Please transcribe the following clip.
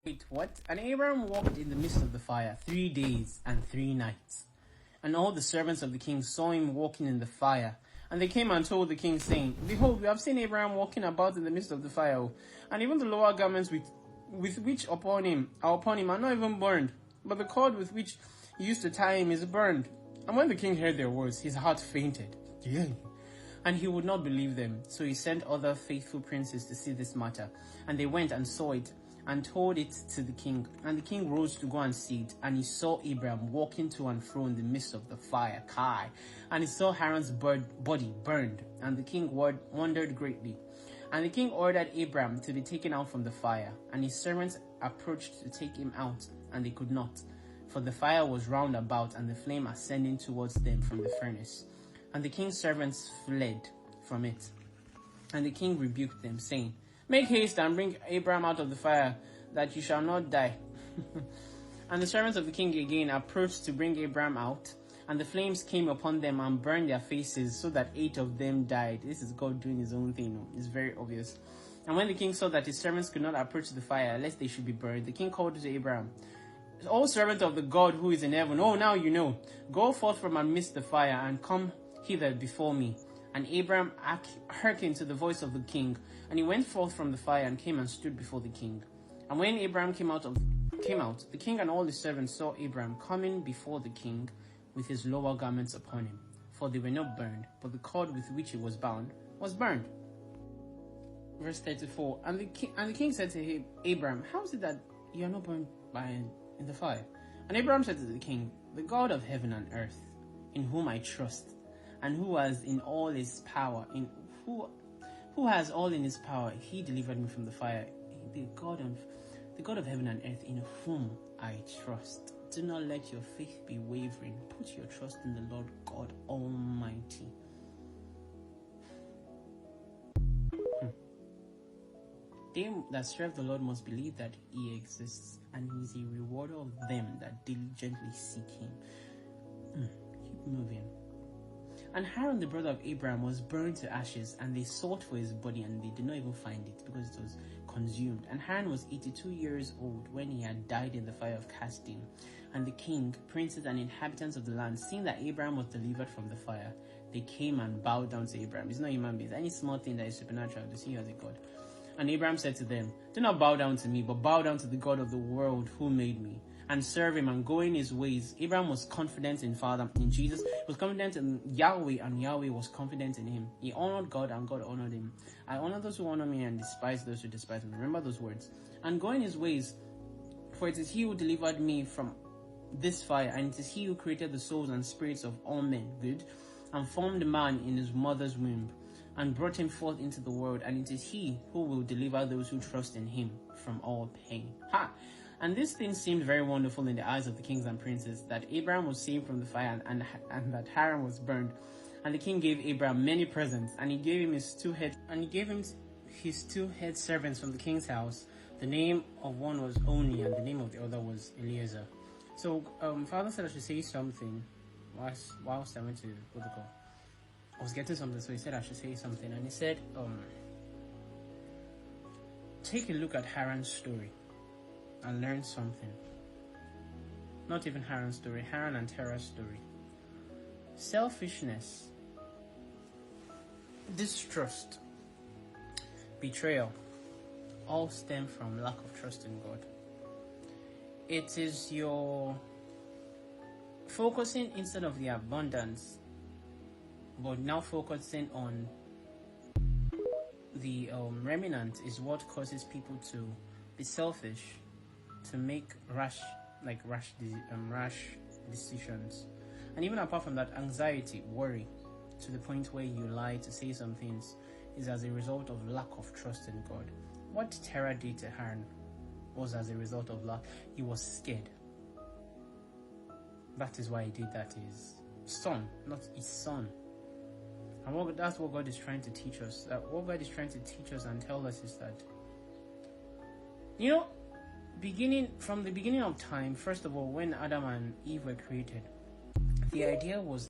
Wait, what? And Abraham walked in the midst of the fire 3 days and 3 nights. And all the servants of the king saw him walking in the fire. And they came and told the king, saying, Behold, we have seen Abraham walking about in the midst of the fire, and even the lower garments with which are upon him are not even burned, but the cord with which he used to tie him is burned. And when the king heard their words, his heart fainted. And he would not believe them. So he sent other faithful princes to see this matter. And they went and saw it, and told it to the king. And the king rose to go and see it, and he saw Abraham walking to and fro in the midst of the fire. And he saw Haran's body burned, and the king wondered greatly. And the king ordered Abraham to be taken out from the fire, and his servants approached to take him out, and they could not, for the fire was round about, and the flame ascending towards them from the furnace. And the king's servants fled from it. And the king rebuked them, saying, Make haste and bring Abraham out of the fire, that you shall not die. And the servants of the king again approached to bring Abraham out, and the flames came upon them and burned their faces, so that 8 of them died. This is God doing his own thing. It's very obvious. And when the king saw that his servants could not approach the fire, lest they should be burned, the king called to Abraham, O servant of the God who is in heaven, now you know, go forth from amidst the fire, and come hither before me. And Abraham hearkened to the voice of the king, and he went forth from the fire and came and stood before the king. And when Abraham came out, the king and all his servants saw Abraham coming before the king with his lower garments upon him, for they were not burned, but the cord with which he was bound was burned. Verse 34. And the king said to him, Abraham, how is it that you are not burned in the fire? And Abraham said to the king, The God of heaven and earth, in whom I trust, and who has in all his power, who has all in his power, he delivered me from the fire. The God of heaven and earth, in whom I trust. Do not let your faith be wavering. Put your trust in the Lord God Almighty. They that serve the Lord must believe that he exists, and he is a rewarder of them that diligently seek him. Keep moving. And Haran, the brother of Abraham, was burned to ashes, and they sought for his body, and they did not even find it, because it was consumed. And Haran was 82 years old when he had died in the fire of casting. And the king, princes, and inhabitants of the land, seeing that Abraham was delivered from the fire, they came and bowed down to Abraham. It's not human beings. Any small thing that is supernatural, they see you as a god. And Abraham said to them, Do not bow down to me, but bow down to the God of the world who made me, and serve him and go in his ways. Abraham was confident in Jesus, was confident in Yahweh, and Yahweh was confident in him. He honored God, and God honored him. I honor those who honor me, and despise those who despise me. Remember those words. And go in his ways, for it is he who delivered me from this fire, and it is he who created the souls and spirits of all men, good, and formed man in his mother's womb, and brought him forth into the world, and it is he who will deliver those who trust in him from all pain. And this thing seemed very wonderful in the eyes of the kings and princes, that Abraham was saved from the fire, and that Haran was burned. And the king gave Abraham many presents, and he gave him his two head servants from the king's house. The name of one was Oni, and the name of the other was Eliezer. So father said I should say something whilst I went to protocol. I was getting something, so he said I should say something, and he said, take a look at Haran's story and learn something. Not even Haran's story, Haran and Terah's story. Selfishness, distrust, betrayal, all stem from lack of trust in God. It is your focusing instead of the abundance, but now focusing on the remnant is what causes people to be selfish, to make rash decisions. And even apart from that, anxiety, worry, to the point where you lie to say some things, is as a result of lack of trust in God. What Terah did to Haran was as a result of lack. He was scared. That is why he did that to his son, not his son. And that's what God is trying to teach us. What God is trying to teach us and tell us is that, from the beginning of time, first of all, when Adam and Eve were created, the idea was